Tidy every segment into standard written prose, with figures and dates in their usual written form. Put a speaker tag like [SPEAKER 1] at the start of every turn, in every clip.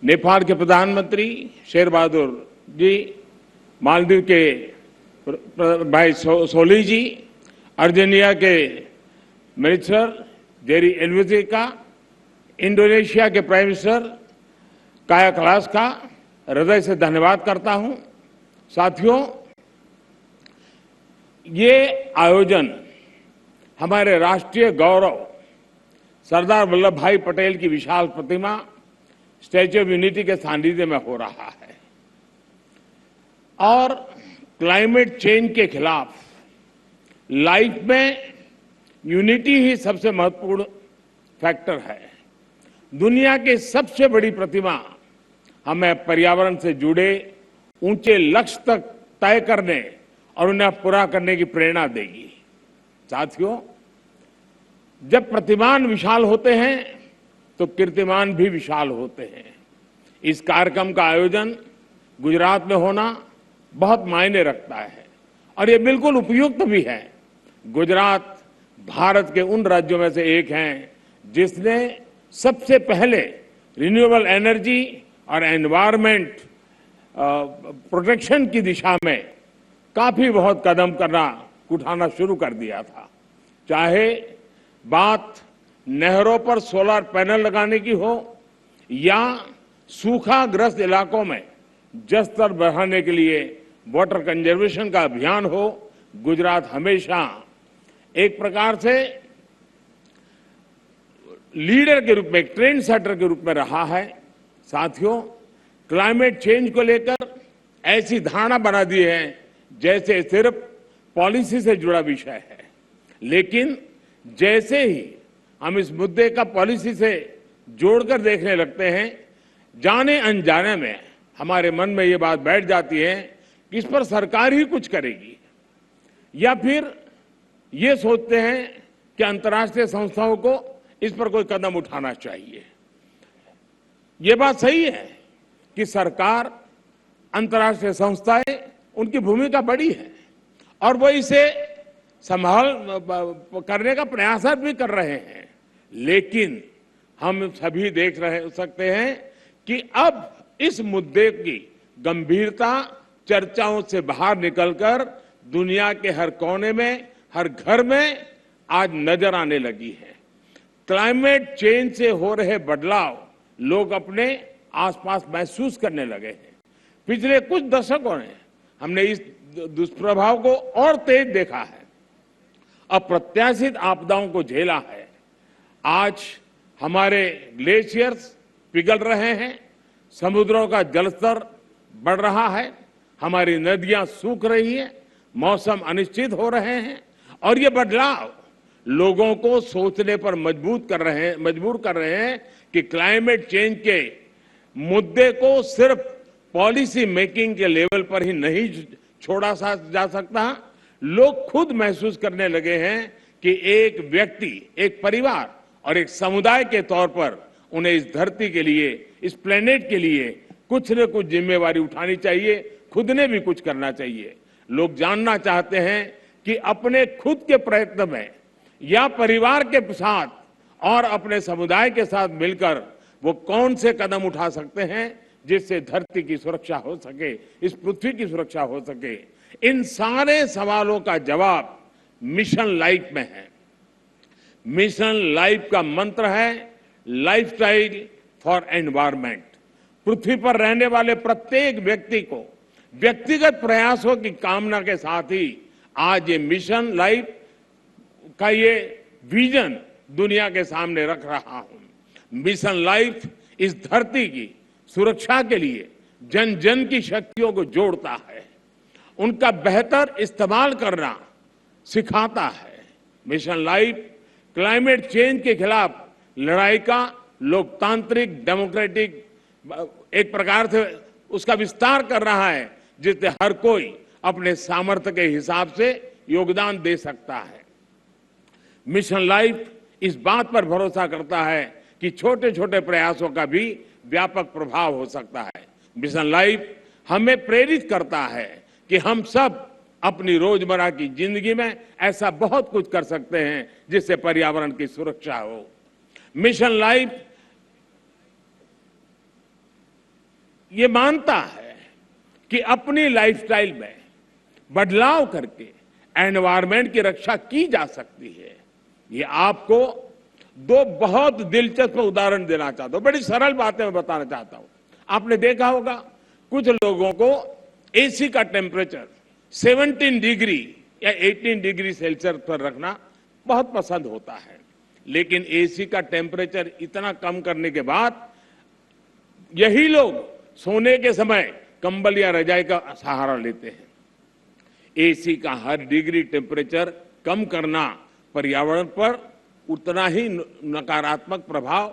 [SPEAKER 1] नेपाल के प्रधानमंत्री शेर बहादुर जी, मालदीव के भाई सोली जी, अर्जेंटीना के मिनिस्टर जेरी एल्वेजिका, इंडोनेशिया के प्राइम मिनिस्टर काया कलास का हृदय से धन्यवाद करता हूं। साथियों, ये आयोजन हमारे राष्ट्रीय गौरव सरदार वल्लभ भाई पटेल की विशाल प्रतिमा स्टैच्यू ऑफ यूनिटी के सानिध्य में हो रहा है और क्लाइमेट चेंज के खिलाफ लाइफ में यूनिटी ही सबसे महत्वपूर्ण फैक्टर है। दुनिया की सबसे बड़ी प्रतिमा हमें पर्यावरण से जुड़े ऊंचे लक्ष्य तक तय करने और उन्हें पूरा करने की प्रेरणा देगी। साथियों, जब प्रतिमान विशाल होते हैं तो कीर्तिमान भी विशाल होते हैं। इस कार्यक्रम का आयोजन गुजरात में होना बहुत मायने रखता है और ये बिल्कुल उपयुक्त भी है। गुजरात भारत के उन राज्यों में से एक है जिसने सबसे पहले रिन्यूएबल एनर्जी और एनवायरमेंट प्रोटेक्शन की दिशा में काफी बहुत कदम उठाना शुरू कर दिया था। चाहे बात नहरों पर सोलर पैनल लगाने की हो या सूखाग्रस्त इलाकों में जल स्तर बढ़ाने के लिए वाटर कंजर्वेशन का अभियान हो, गुजरात हमेशा एक प्रकार से लीडर के रूप में, एक ट्रेंड सेटर के रूप में रहा है। साथियों, क्लाइमेट चेंज को लेकर ऐसी धारणा बना दी है जैसे सिर्फ पॉलिसी से जुड़ा विषय है, लेकिन जैसे ही हम इस मुद्दे का पॉलिसी से जोड़कर देखने लगते हैं, जाने अनजाने में हमारे मन में ये बात बैठ जाती है कि इस पर सरकार ही कुछ करेगी, या फिर ये सोचते हैं कि अंतर्राष्ट्रीय संस्थाओं को इस पर कोई कदम उठाना चाहिए। ये बात सही है कि सरकार, अंतर्राष्ट्रीय संस्थाएं, उनकी भूमिका बड़ी है और वो इसे संभाल करने का प्रयास भी कर रहे हैं, लेकिन हम सभी देख सकते हैं कि अब इस मुद्दे की गंभीरता चर्चाओं से बाहर निकलकर दुनिया के हर कोने में, हर घर में आज नजर आने लगी है। क्लाइमेट चेंज से हो रहे बदलाव लोग अपने आसपास महसूस करने लगे हैं। पिछले कुछ दशकों में हमने इस दुष्प्रभाव को और तेज देखा है, अप्रत्याशित आपदाओं को झेला है। आज हमारे ग्लेशियर्स पिघल रहे हैं, समुद्रों का जलस्तर बढ़ रहा है, हमारी नदियां सूख रही हैं, मौसम अनिश्चित हो रहे हैं और ये बदलाव लोगों को सोचने पर मजबूर कर रहे हैं कि क्लाइमेट चेंज के मुद्दे को सिर्फ पॉलिसी मेकिंग के लेवल पर ही नहीं छोड़ा जा सकता। लोग खुद महसूस करने लगे हैं कि एक व्यक्ति, एक परिवार और एक समुदाय के तौर पर उन्हें इस धरती के लिए, इस प्लेनेट के लिए कुछ न कुछ जिम्मेवारी उठानी चाहिए, खुद ने भी कुछ करना चाहिए। लोग जानना चाहते हैं कि अपने खुद के प्रयत्न में या परिवार के साथ और अपने समुदाय के साथ मिलकर वो कौन से कदम उठा सकते हैं जिससे धरती की सुरक्षा हो सके, इस पृथ्वी की सुरक्षा हो सके। इन सारे सवालों का जवाब मिशन लाइफ में है। मिशन लाइफ का मंत्र है लाइफस्टाइल फॉर एनवायरमेंट। पृथ्वी पर रहने वाले प्रत्येक व्यक्ति को व्यक्तिगत प्रयासों की कामना के साथ ही आज ये मिशन लाइफ का ये विजन दुनिया के सामने रख रहा हूं। मिशन लाइफ इस धरती की सुरक्षा के लिए जन जन की शक्तियों को जोड़ता है, उनका बेहतर इस्तेमाल करना सिखाता है। मिशन लाइफ क्लाइमेट चेंज के खिलाफ लड़ाई का लोकतांत्रिक, डेमोक्रेटिक एक प्रकार से उसका विस्तार कर रहा है, जिससे हर कोई अपने सामर्थ्य के हिसाब से योगदान दे सकता है। मिशन लाइफ इस बात पर भरोसा करता है कि छोटे छोटे प्रयासों का भी व्यापक प्रभाव हो सकता है। मिशन लाइफ हमें प्रेरित करता है कि हम सब अपनी रोजमर्रा की जिंदगी में ऐसा बहुत कुछ कर सकते हैं जिससे पर्यावरण की सुरक्षा हो। मिशन लाइफ ये मानता है कि अपनी लाइफस्टाइल में बदलाव करके एनवायरनमेंट की रक्षा की जा सकती है। ये आपको दो बहुत दिलचस्प उदाहरण देना चाहता हूं, बड़ी सरल बातें मैं बताना चाहता हूं। आपने देखा होगा कुछ लोगों को एसी का टेम्परेचर 17 डिग्री या 18 डिग्री सेल्सियस पर रखना बहुत पसंद होता है, लेकिन एसी का टेम्परेचर इतना कम करने के बाद यही लोग सोने के समय कंबल या रजाई का सहारा लेते हैं। एसी का हर डिग्री टेम्परेचर कम करना पर्यावरण पर उतना ही नकारात्मक प्रभाव,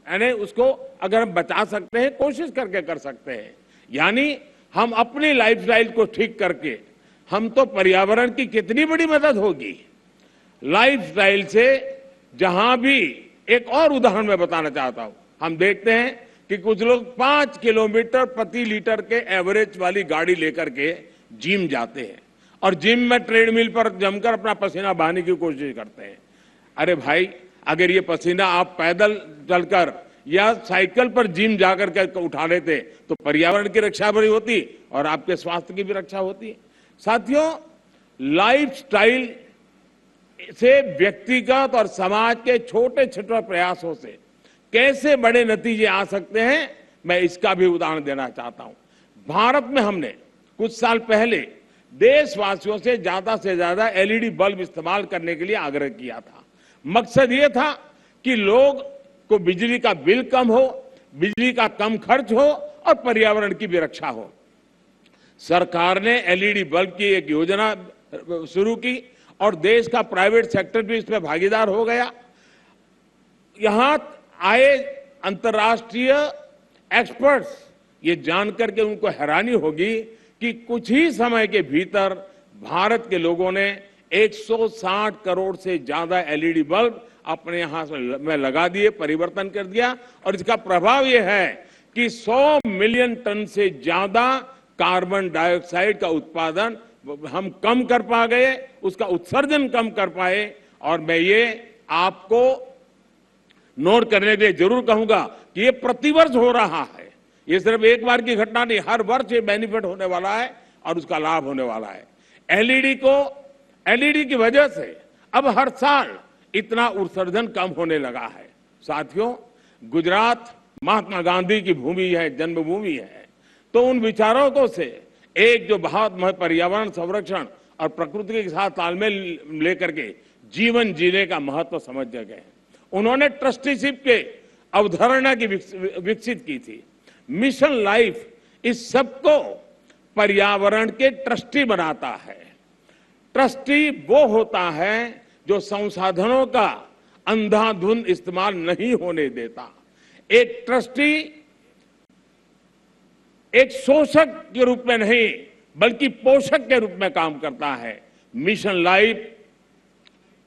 [SPEAKER 1] यानी उसको अगर हम बचा सकते हैं कोशिश करके कर सकते हैं। यानी हम अपनी लाइफस्टाइल को ठीक करके हम तो पर्यावरण की कितनी बड़ी मदद होगी। लाइफस्टाइल से जहां भी एक और उदाहरण मैं बताना चाहता हूं, हम देखते हैं कि कुछ लोग 5 किलोमीटर प्रति लीटर के एवरेज वाली गाड़ी लेकर के जिम जाते हैं और जिम में ट्रेडमिल पर जमकर अपना पसीना बहाने की कोशिश करते हैं। अरे भाई, अगर ये पसीना आप पैदल चलकर या साइकिल पर जिम जाकर के उठा लेते तो पर्यावरण की रक्षा भी होती और आपके स्वास्थ्य की भी रक्षा होती। साथियों, लाइफस्टाइल से व्यक्तिगत और समाज के छोटे छोटे प्रयासों से कैसे बड़े नतीजे आ सकते हैं, मैं इसका भी उदाहरण देना चाहता हूं। भारत में हमने कुछ साल पहले देशवासियों से ज्यादा एलईडी बल्ब इस्तेमाल करने के लिए आग्रह किया था। मकसद ये था कि लोग को बिजली का बिल कम हो, बिजली का कम खर्च हो और पर्यावरण की भी रक्षा हो। सरकार ने एलईडी बल्ब की एक योजना शुरू की और देश का प्राइवेट सेक्टर भी इसमें भागीदार हो गया। यहां आए अंतर्राष्ट्रीय एक्सपर्ट्स ये जानकर के उनको हैरानी होगी कि कुछ ही समय के भीतर भारत के लोगों ने 160 करोड़ से ज्यादा एलईडी बल्ब अपने यहां में लगा दिए, परिवर्तन कर दिया। और इसका प्रभाव यह है कि 100 मिलियन टन से ज्यादा कार्बन डाइऑक्साइड का उत्पादन हम कम कर पा गए, उसका उत्सर्जन कम कर पाए। और मैं ये आपको नोट करने के लिए जरूर कहूंगा कि ये प्रतिवर्ष हो रहा है, ये सिर्फ एक बार की घटना नहीं, हर वर्ष ये बेनिफिट होने वाला है और उसका लाभ होने वाला है। एलईडी की वजह से अब हर साल इतना उत्सर्जन कम होने लगा है। साथियों, गुजरात महात्मा गांधी की भूमि है, जन्मभूमि है, तो उन विचारकों से एक जो बहुत पर्यावरण संरक्षण और प्रकृति के साथ तालमेल लेकर के जीवन जीने का महत्व समझ गए। उन्होंने ट्रस्टीशिप के अवधारणा की विकसित की थी। मिशन लाइफ इस सबको पर्यावरण के ट्रस्टी बनाता है। ट्रस्टी वो होता है जो संसाधनों का अंधाधुंध इस्तेमाल नहीं होने देता। एक ट्रस्टी एक शोषक के रूप में नहीं बल्कि पोषक के रूप में काम करता है। मिशन लाइफ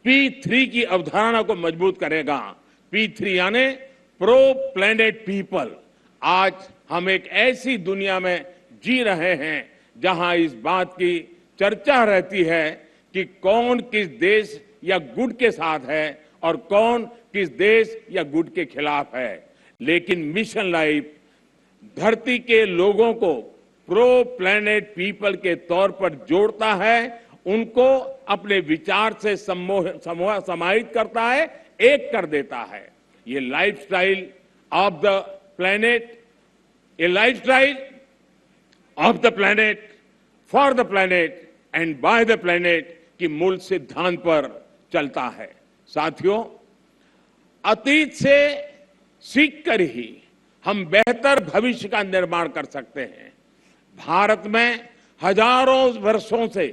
[SPEAKER 1] P3 की अवधारणा को मजबूत करेगा। P3 यानी प्रो प्लेनेट पीपल। आज हम एक ऐसी दुनिया में जी रहे हैं जहां इस बात की चर्चा रहती है कि कौन किस देश या गुट के साथ है और कौन किस देश या गुट के खिलाफ है। लेकिन मिशन लाइफ धरती के लोगों को प्रो प्लेनेट पीपल के तौर पर जोड़ता है, उनको अपने विचार से समाहित करता है, एक कर देता है। ये लाइफस्टाइल ऑफ द प्लेनेट, ये lifestyle of the planet, for the planet and by the planet की मूल सिद्धांत पर चलता है। साथियों, अतीत से सीखकर ही हम बेहतर भविष्य का निर्माण कर सकते हैं। भारत में हजारों वर्षों से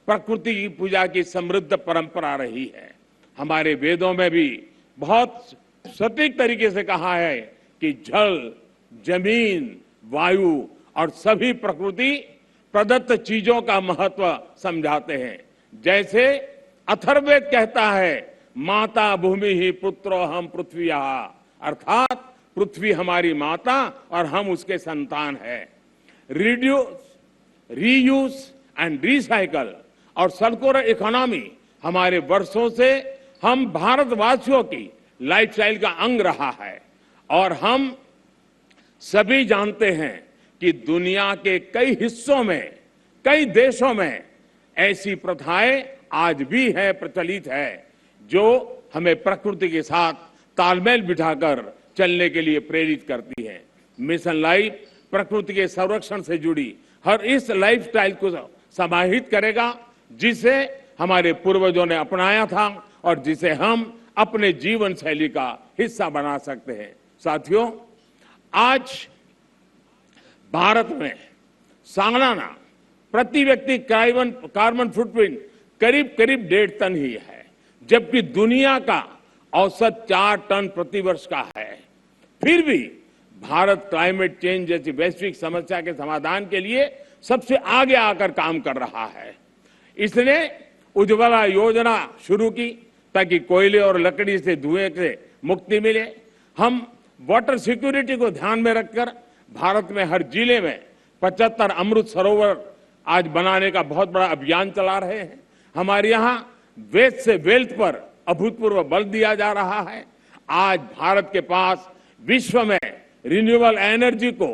[SPEAKER 1] प्रकृति की पूजा की समृद्ध परंपरा रही है। हमारे वेदों में भी बहुत सटीक तरीके से कहा है कि जल, जमीन, वायु और सभी प्रकृति प्रदत्त चीजों का महत्व समझाते हैं। जैसे अथर्ववेद कहता है, माता भूमि ही पुत्रो हम पृथ्वी, अर्थात पृथ्वी हमारी माता और हम उसके संतान है। रिड्यूस, रीयूज एंड रिसाइकल और सर्कुलर इकोनॉमी हमारे वर्षों से हम भारतवासियों की लाइफस्टाइल का अंग रहा है और हम सभी जानते हैं कि दुनिया के कई हिस्सों में, कई देशों में ऐसी प्रथाएं आज भी है, प्रचलित है, जो हमें प्रकृति के साथ तालमेल बिठाकर चलने के लिए प्रेरित करती है। मिशन लाइफ प्रकृति के संरक्षण से जुड़ी हर इस लाइफस्टाइल को समाहित करेगा, जिसे हमारे पूर्वजों ने अपनाया था और जिसे हम अपने जीवन शैली का हिस्सा बना सकते हैं। साथियों, आज भारत में सालाना प्रति व्यक्ति कार्बन फुटप्रिंट करीब 1.5 टन ही है, जबकि दुनिया का औसत 4 टन प्रति वर्ष का है। फिर भी भारत क्लाइमेट चेंज जैसी वैश्विक समस्या के समाधान के लिए सबसे आगे आकर काम कर रहा है। इसने उज्ज्वला योजना शुरू की ताकि कोयले और लकड़ी से धुएं से मुक्ति मिले। हम वाटर सिक्योरिटी को ध्यान में रखकर भारत में हर जिले में 75 अमृत सरोवर आज बनाने का बहुत बड़ा अभियान चला रहे हैं। हमारे यहाँ वेस्ट से वेल्थ पर अभूतपूर्व बल दिया जा रहा है। आज भारत के पास विश्व में रिन्यूएबल एनर्जी को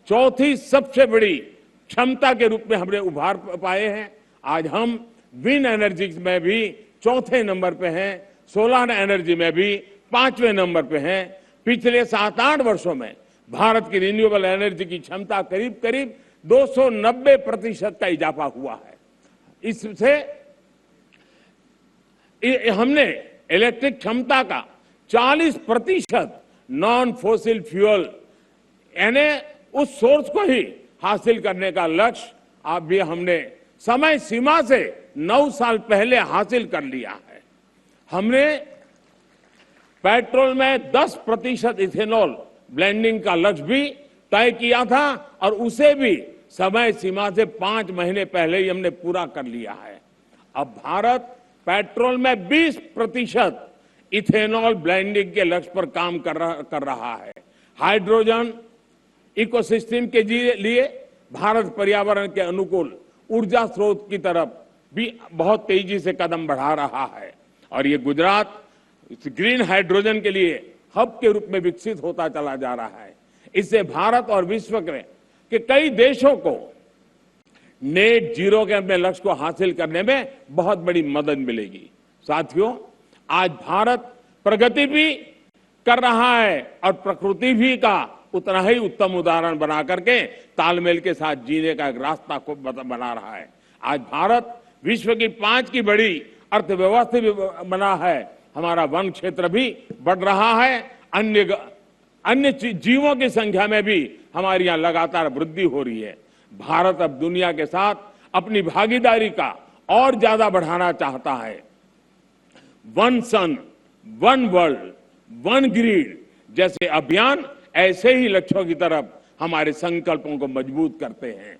[SPEAKER 1] चौथी सबसे बड़ी क्षमता के रूप में हमने उभार पाए हैं। आज हम विंड एनर्जी में भी चौथे नंबर पे हैं, सोलर एनर्जी में भी 5वें नंबर पे हैं। पिछले 7-8 वर्षों में भारत की रिन्यूएबल एनर्जी की क्षमता करीब 290% का इजाफा हुआ है। इससे हमने इलेक्ट्रिक क्षमता का 40% नॉन फोसिल फ्यूल यानी उस सोर्स को ही हासिल करने का लक्ष्य अब भी हमने समय सीमा से 9 साल पहले हासिल कर लिया है। हमने पेट्रोल में 10% इथेनॉल ब्लेंडिंग का लक्ष्य भी तय किया था और उसे भी समय सीमा से 5 महीने पहले ही हमने पूरा कर लिया है। अब भारत पेट्रोल में 20% इथेनॉल ब्लेंडिंग के लक्ष्य पर काम कर रहा है। हाइड्रोजन इकोसिस्टम के लिए भारत पर्यावरण के अनुकूल ऊर्जा स्रोत की तरफ भी बहुत तेजी से कदम बढ़ा रहा है और ये गुजरात ग्रीन हाइड्रोजन के लिए हब के रूप में विकसित होता चला जा रहा है। इससे भारत और विश्व के कई देशों को नेट जीरो के अपने लक्ष्य को हासिल करने में बहुत बड़ी मदद मिलेगी। साथियों, आज भारत प्रगति भी कर रहा है और प्रकृति भी का उतना ही उत्तम उदाहरण बना करके तालमेल के साथ जीने का एक रास्ता को बना रहा है। आज भारत विश्व की 5 की बड़ी अर्थव्यवस्था भी बना है। हमारा वन क्षेत्र भी बढ़ रहा है। अन्य जीवों की संख्या में भी हमारी यहाँ लगातार वृद्धि हो रही है। भारत अब दुनिया के साथ अपनी भागीदारी का और ज्यादा बढ़ाना चाहता है। वन सन, वन वर्ल्ड, वन ग्रिड जैसे अभियान ऐसे ही लक्ष्यों की तरफ हमारे संकल्पों को मजबूत करते हैं।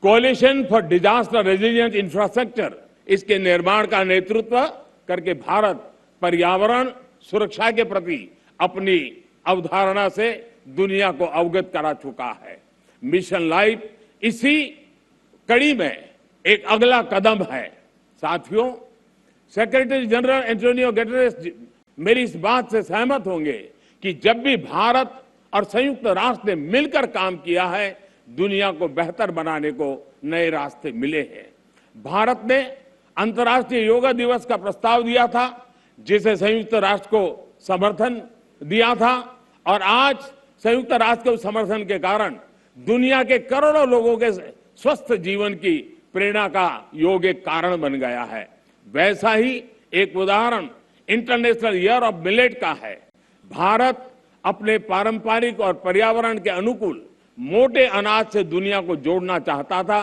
[SPEAKER 1] Coalition for disaster resilient infrastructure, इसके निर्माण का नेतृत्व करके भारत पर्यावरण सुरक्षा के प्रति अपनी अवधारणा से दुनिया को अवगत करा चुका है। मिशन लाइफ इसी कड़ी में एक अगला कदम है। साथियों, सेक्रेटरी जनरल एंटोनियो गुटेरेस मेरी इस बात से सहमत होंगे कि जब भी भारत और संयुक्त राष्ट्र ने मिलकर काम किया है, दुनिया को बेहतर बनाने को नए रास्ते मिले हैं। भारत ने अंतर्राष्ट्रीय योगा दिवस का प्रस्ताव दिया था, जिसे संयुक्त राष्ट्र को समर्थन दिया था और आज संयुक्त राष्ट्र के समर्थन के कारण दुनिया के करोड़ों लोगों के स्वस्थ जीवन की प्रेरणा का योग एक कारण बन गया है। वैसा ही एक उदाहरण इंटरनेशनल ईयर ऑफ मिलेट का है। भारत अपने पारंपरिक और पर्यावरण के अनुकूल मोटे अनाज से दुनिया को जोड़ना चाहता था।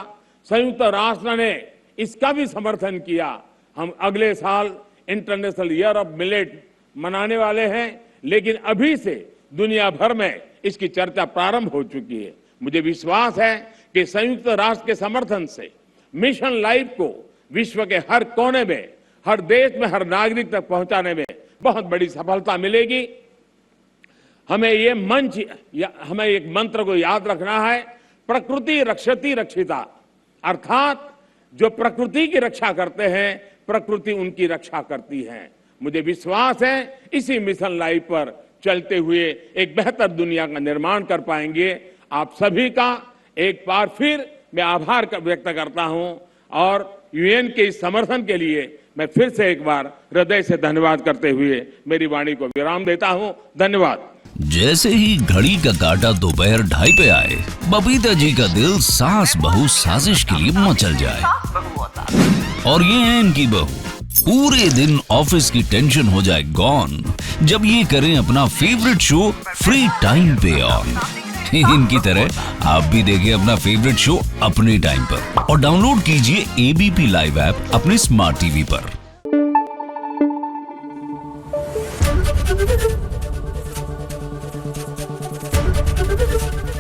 [SPEAKER 1] संयुक्त राष्ट्र ने इसका भी समर्थन किया। हम अगले साल इंटरनेशनल ईयर ऑफ मिलेट मनाने वाले हैं, लेकिन अभी से दुनिया भर में इसकी चर्चा प्रारंभ हो चुकी है। मुझे विश्वास है कि संयुक्त राष्ट्र के समर्थन से मिशन लाइफ को विश्व के हर कोने में, हर देश में, हर नागरिक तक पहुंचाने में बहुत बड़ी सफलता मिलेगी। हमें एक मंत्र को याद रखना है, प्रकृति रक्षति रक्षिता, अर्थात जो प्रकृति की रक्षा करते हैं, प्रकृति उनकी रक्षा करती है। मुझे विश्वास है इसी मिशन लाइफ पर चलते हुए एक बेहतर दुनिया का निर्माण कर पाएंगे। आप सभी का एक बार फिर मैं आभार व्यक्त करता हूं और यूएन के इस समर्थन के लिए मैं फिर से एक बार हृदय से धन्यवाद करते हुए मेरी वाणी को विराम देता हूं। धन्यवाद।
[SPEAKER 2] जैसे ही घड़ी का काटा दोपहर 2:30 पे आए, बबीता जी का दिल सास बहू साजिश के लिए मचल जाए। और ये है इनकी बहू, पूरे दिन ऑफिस की टेंशन हो जाए गॉन जब ये करें अपना फेवरेट शो फ्री टाइम पे ऑन। इनकी तरह आप भी देखिए अपना फेवरेट शो अपने टाइम पर और डाउनलोड कीजिए एबीपी लाइव ऐप अपने स्मार्ट टीवी पर।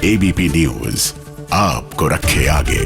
[SPEAKER 3] एबीपी न्यूज आपको रखे आगे।